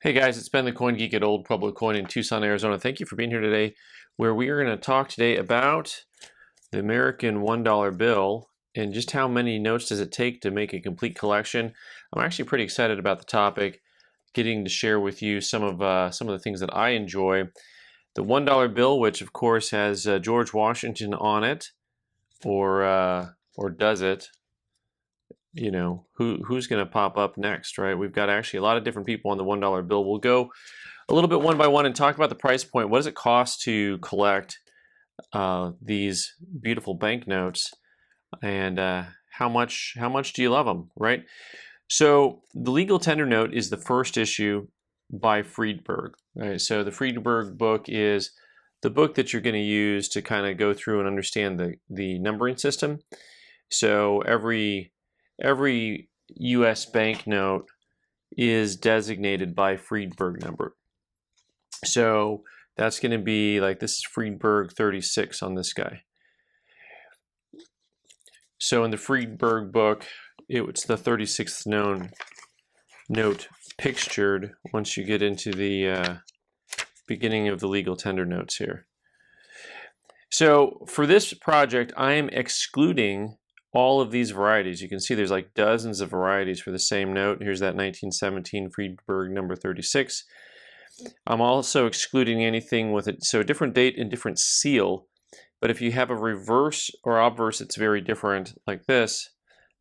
Hey guys, it's Ben the Coin Geek at Old Pueblo Coin in Tucson, Arizona. Thank you for being here today, where we are going to talk today about the American $1 bill and just how many notes does it take to make a complete collection. I'm actually pretty excited about the topic, getting to share with you some of the things that I enjoy. The $1 bill, which of course has George Washington on it, or does it? You know, who's going to pop up next, right? We've got actually a lot of different people on the $1 bill. We'll go a little bit one by one and talk about the price point. What does it cost to collect these beautiful banknotes, and how much do you love them, right? So the legal tender note is the first issue by Friedberg. Right? So the Friedberg book is the book that you're going to use to kind of go through and understand the numbering system. So every U.S. banknote is designated by Friedberg number. So that's going to be like, this is Friedberg 36 on this guy. So in the Friedberg book, it's the 36th note pictured once you get into the beginning of the legal tender notes here. So for this project, I am excluding all of these varieties. You can see there's like dozens of varieties for the same note. Here's that 1917 Friedberg number 36. I'm also excluding anything with it, so a different date and different seal. But if you have a reverse or obverse, it's very different, like this.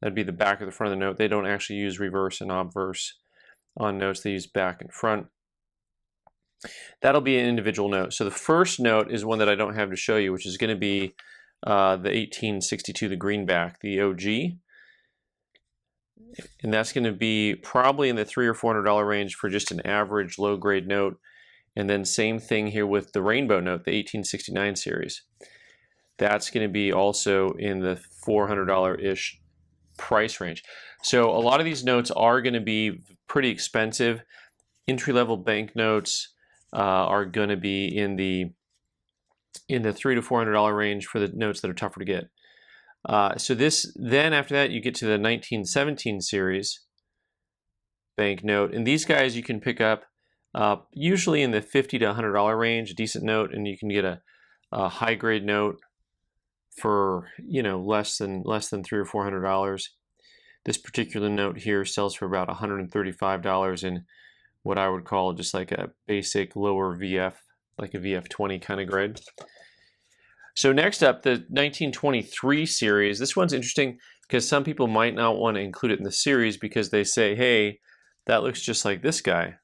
That'd be the back or the front of the note. They don't actually use reverse and obverse on notes. They use back and front. That'll be an individual note. So the first note is one that I don't have to show you, which is going to be the 1862, the greenback, the OG. And that's going to be probably in the $300 or $400 range for just an average low-grade note. And then same thing here with the rainbow note, the 1869 series. That's going to be also in the $400-ish price range. So a lot of these notes are going to be pretty expensive. Entry-level banknotes are going to be in the $300 to $400 range for the notes that are tougher to get. So then after that, you get to the 1917 series banknote, and these guys you can pick up usually in the $50 to $100 range, a decent note, and you can get a high grade note for less than $300 or $400. This particular note here sells for about $135 in what I would call just like a basic lower VF, like a VF20 kind of grade. So next up, the 1923 series. This one's interesting because some people might not want to include it in the series because they say, hey, that looks just like this guy.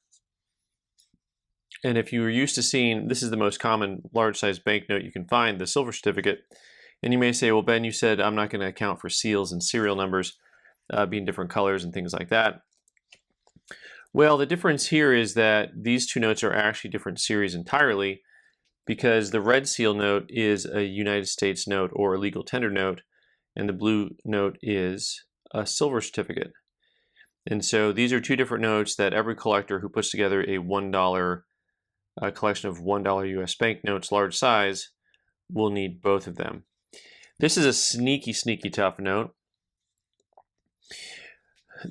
And if you were used to seeing, this is the most common large-sized banknote you can find, the silver certificate. And you may say, well, Ben, you said I'm not going to account for seals and serial numbers being different colors and things like that. Well, the difference here is that these two notes are actually different series entirely, because the red seal note is a United States note or a legal tender note, and the blue note is a silver certificate. And so these are two different notes that every collector who puts together a $1 collection of $1 US banknotes large size will need both of them. This is a sneaky tough note.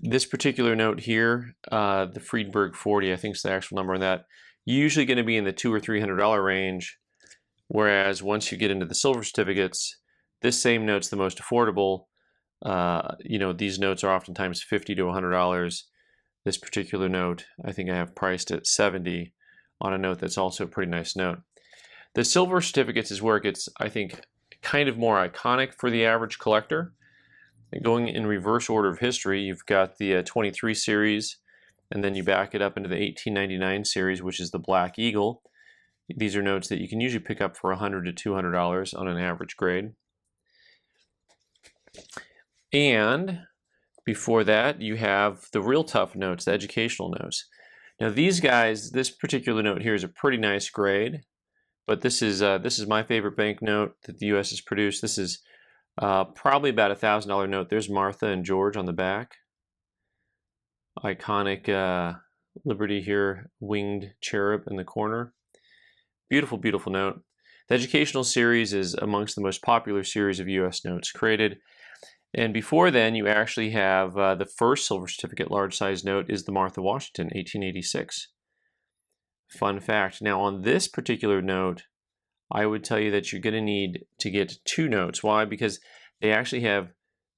This particular note here, the Friedberg 40, I think is the actual number on that, usually going to be in the $200 or $300 range, whereas once you get into the silver certificates, this same note's the most affordable. These notes are oftentimes $50 to $100. This particular note, I think I have priced at $70 on a note that's also a pretty nice note. The silver certificates is where it gets, I think, kind of more iconic for the average collector. Going in reverse order of history, you've got the 23 series, and then you back it up into the 1899 series, which is the Black Eagle. These are notes that you can usually pick up for $100 to $200 on an average grade. And before that, you have the real tough notes, the educational notes. Now these guys, this particular note here is a pretty nice grade, but this is my favorite banknote that the U.S. has produced. This is probably about $1,000 note. There's Martha and George on the back. Iconic Liberty here, winged cherub in the corner. Beautiful, beautiful note. The educational series is amongst the most popular series of U.S. notes created. And before then, you actually have the first silver certificate large size note is the Martha Washington, 1886. Fun fact. Now on this particular note, I would tell you that you're going to need to get 2 notes. Why? Because they actually have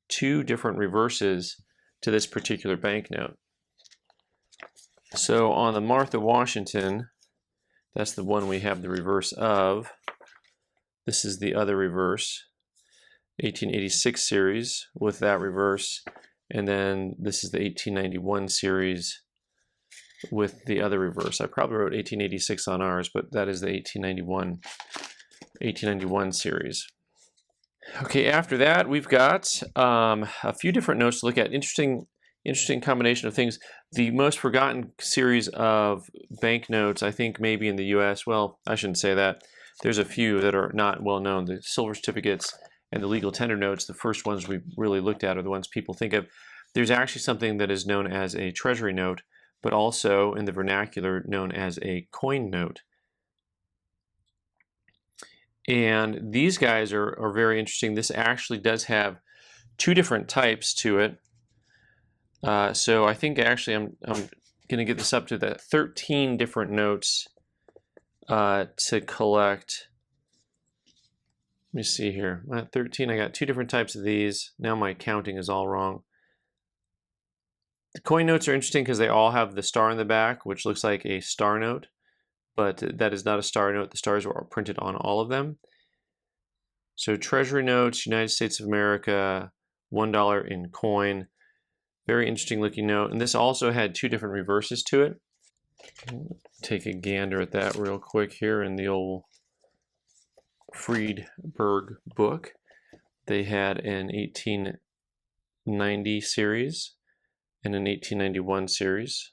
2 different reverses to this particular banknote. So on the Martha Washington, that's the one we have the reverse of. This is the other reverse, 1886 series with that reverse. And then this is the 1891 series with the other reverse. I probably wrote 1886 on ours, but that is the 1891 series. Okay, after that, we've got a few different notes to look at. Interesting combination of things. The most forgotten series of banknotes, I think maybe in the US, well, I shouldn't say that. There's a few that are not well known. The silver certificates and the legal tender notes, the first ones we really looked at are the ones people think of. There's actually something that is known as a Treasury note, but also in the vernacular known as a coin note. And these guys are very interesting. This actually does have 2 different types to it. So I think actually I'm going to get this up to the 13 different notes to collect. Let me see here. At 13, I got 2 different types of these. Now my counting is all wrong. The coin notes are interesting because they all have the star in the back, which looks like a star note, but that is not a star note. The stars are printed on all of them. So Treasury notes, United States of America, $1 in coin. Very interesting looking note. And this also had 2 different reverses to it. Take a gander at that real quick here in the old Friedberg book. They had an 1890 series and an 1891 series.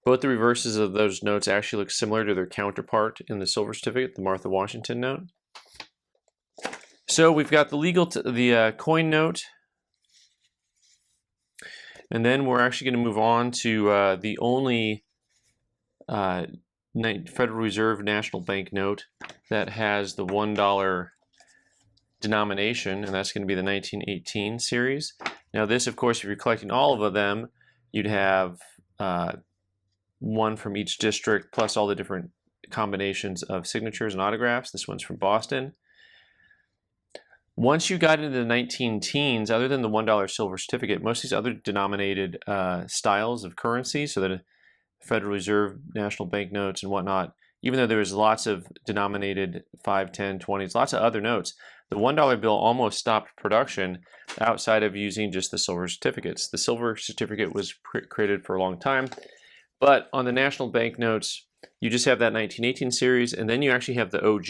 Both the reverses of those notes actually look similar to their counterpart in the silver certificate, the Martha Washington note. So we've got the coin note, and then we're actually going to move on to the only Federal Reserve National Bank note that has the $1 denomination, and that's going to be the 1918 series. Now this, of course, if you're collecting all of them, you'd have one from each district plus all the different combinations of signatures and autographs. This one's from Boston. Once you got into the 19-teens, other than the $1 silver certificate, most of these other denominated styles of currency, so that Federal Reserve National Bank notes and whatnot, even though there was lots of denominated 5, 10, 20s, lots of other notes, the $1 bill almost stopped production outside of using just the silver certificates. The silver certificate was created for a long time, but on the national bank notes, you just have that 1918 series, and then you actually have the OG,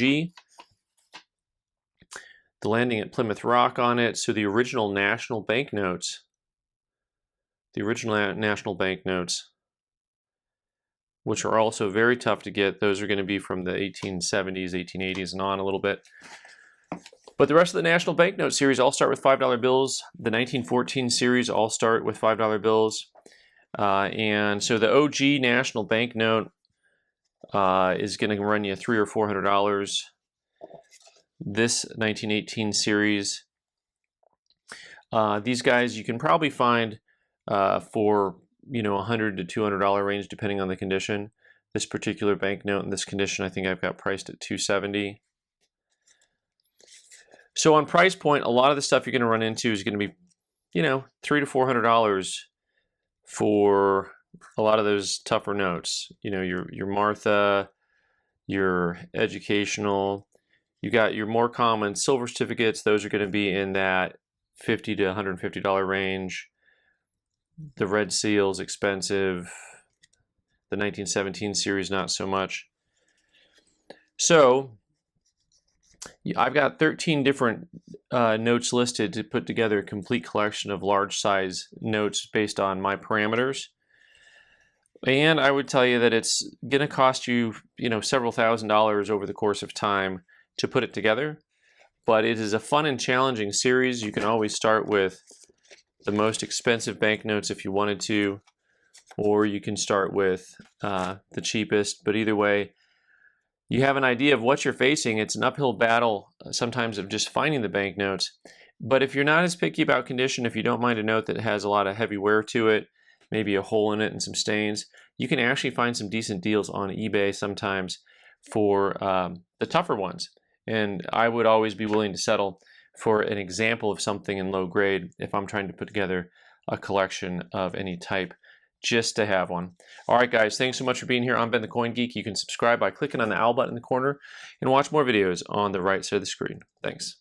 the landing at Plymouth Rock on it. So the original national bank notes, which are also very tough to get. Those are going to be from the 1870s, 1880s, and on a little bit. But the rest of the national banknote series all start with $5 bills. The 1914 series all start with $5 bills. And so the OG national banknote is going to run you $300 or $400. This 1918 series, these guys you can probably find for $100 to $200 range depending on the condition. This particular banknote in this condition, I think I've got priced at $270. So on price point, a lot of the stuff you're going to run into is going to be, $300 to $400 for a lot of those tougher notes. Your Martha, your educational. You got your more common silver certificates. Those are going to be in that $50 to $150 range. The red seal's expensive. The 1917 series, not so much. So I've got 13 different notes listed to put together a complete collection of large size notes based on my parameters. And I would tell you that it's going to cost you, several $1,000s over the course of time to put it together. But it is a fun and challenging series. You can always start with the most expensive banknotes if you wanted to, or you can start with the cheapest. But either way, you have an idea of what you're facing. It's an uphill battle sometimes of just finding the banknotes. But if you're not as picky about condition, if you don't mind a note that has a lot of heavy wear to it, maybe a hole in it and some stains, you can actually find some decent deals on eBay sometimes for the tougher ones. And I would always be willing to settle for an example of something in low grade if I'm trying to put together a collection of any type, just to have one. All right, guys, thanks so much for being here. I'm Ben the Coin Geek. You can subscribe by clicking on the owl button in the corner and watch more videos on the right side of the screen. Thanks.